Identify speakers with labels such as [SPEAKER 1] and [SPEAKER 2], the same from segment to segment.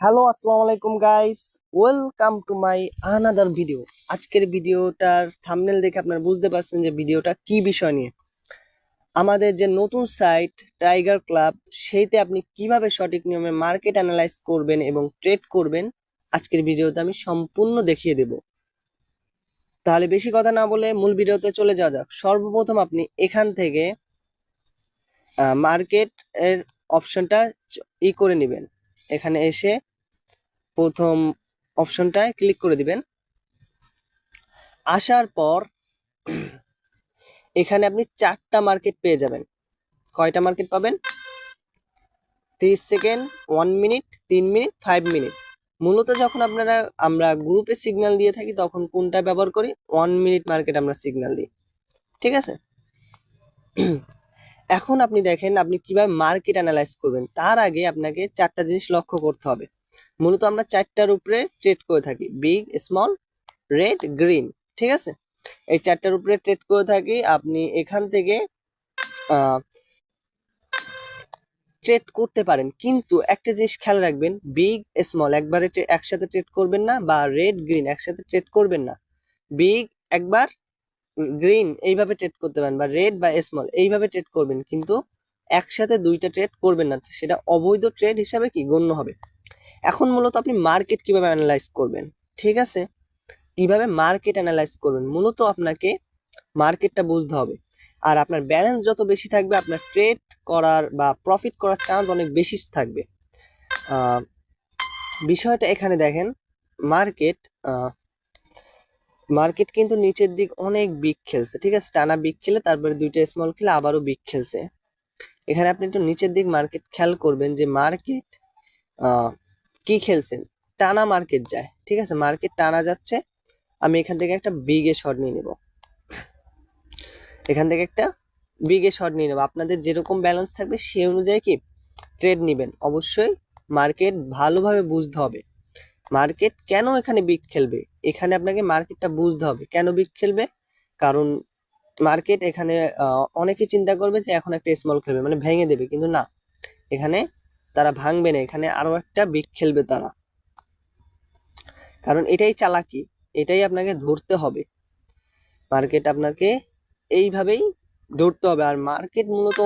[SPEAKER 1] Hello, আসসালামু আলাইকুম guys. Welcome to my another video. আজকের ভিডিওটার থাম্বনেল দেখে আপনারা বুঝতে পারছেন যে ভিডিওটা কি বিষয় নিয়ে। আমাদের যে নতুন সাইট টাইগার ক্লাব, সেইতে আপনি কিভাবে সঠিক নিয়মে মার্কেট অ্যানালাইজ করবেন এবং ট্রেড করবেন আজকের ভিডিওতে আমি সম্পূর্ণ দেখিয়ে দেব। তাহলে বেশি কথা না বলে মূল ভিডিওতে চলে যাওয়া যাক। সর্বপ্রথম আপনি এখান থেকে মার্কেট এর অপশনটা করে নেবেন। এখানে এসে প্রথম অপশনটায় ক্লিক করে দিবেন। আসার পর এখানে আপনি 4টা মার্কেট পেয়ে যাবেন। কয়টা মার্কেট পাবেন? 30 সেকেন্ড, 1 মিনিট, 3 মিনিট, 5 মিনিট। মূলত যখন আমরা গ্রুপে সিগন্যাল দিয়ে থাকি তখন কোনটা ব্যবহার করি? 1 মিনিট মার্কেট আমরা সিগন্যাল দিই। ঠিক আছে? এখন আপনি দেখেন আপনি কিভাবে মার্কেট অ্যানালাইজ করবেন। তার আগে আপনাকে 4টা জিনিস লক্ষ্য করতে হবে। মূলত আমরা 4টার উপরে ট্রেড করে থাকি: বিগ, স্মল, রেড, গ্রিন। ঠিক আছে? এই 4টার উপরে ট্রেড করে থাকি। আপনি এখান থেকে ট্রেড করতে পারেন, কিন্তু একটা জিনিস খেয়াল রাখবেন, বিগ স্মল একবারে একসাথে ট্রেড করবেন না, বা রেড গ্রিন একসাথে ট্রেড করবেন না। বিগ একবার, গ্রিন এইভাবে ট্রেড করতে পারেন, বা রেড বা স্মল এইভাবে ট্রেড করবেন, কিন্তু একসাথে দুইটা ট্রেড করবেন না, সেটা অবৈধ ট্রেড হিসাবে কি গণ্য হবে। এখন মূলত আপনি মার্কেট কিভাবে অ্যানালাইজ করবেন? ঠিক আছে, কিভাবে মার্কেট অ্যানালাইজ করবেন, মূলত আপনাকে মার্কেটটা বুঝতে হবে। আর আপনার ব্যালেন্স যত বেশি থাকবে আপনার ট্রেড করার বা প্রফিট করার চান্স অনেক বেশি থাকবে। বিষয়টা এখানে দেখেন, মার্কেট মার্কেট কিন্তু নিচের দিক অনেক বিগ খেলছে। ঠিক আছে, টানা বিগ খেলে তারপরে দুইটা স্মল খেলে আবারও বিগ খেলছে। এখানে আপনি একটু নিচের দিক মার্কেট খেয়াল করবেন যে মার্কেট কি খেলছেন। টানা মার্কেট যায়। ঠিক আছে, মার্কেট টানা যাচ্ছে। আমি এখান থেকে একটা বিগে শট নিয়ে নেব। এখান থেকে একটা বিগে শট নিয়ে নেব। আপনাদের যেরকম ব্যালেন্স থাকবে সেই অনুযায়ী কি ট্রেড নেবেন। অবশ্যই মার্কেট ভালোভাবে বুঝতে হবে। মার্কেট কেন এখানে বিগ খেলবে, এখানে আপনাকে মার্কেটটা বুঝতে হবে কেন বিগ খেলবে। কারণ মার্কেট এখানে অনেকে চিন্তা করবে যে এখন একটা স্মল খেলবে, মানে ভেঙে দেবে, কিন্তু না, এখানে তারা ভাঙবে না, এখানে আরো একটা বিগ খেলবে তারা। কারণ এটাই চালাকি, এটাই আপনাকে ধরতে হবে। মার্কেট আপনাকে এইভাবেই ধরতে হবে। আর মার্কেট মূলত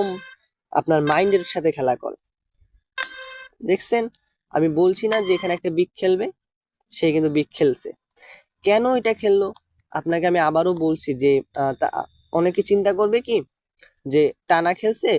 [SPEAKER 1] আপনার মাইন্ডের সাথে খেলা করে। দেখছেন, আমি বলছি না যে এখানে একটা বিগ খেলবে, সে কিন্তু বিগ খেলছে। কেন এটা খেললো আপনাকে আমি আবারও বলছি যে অনেকে চিন্তা করবে কি যে টানা খেলছে,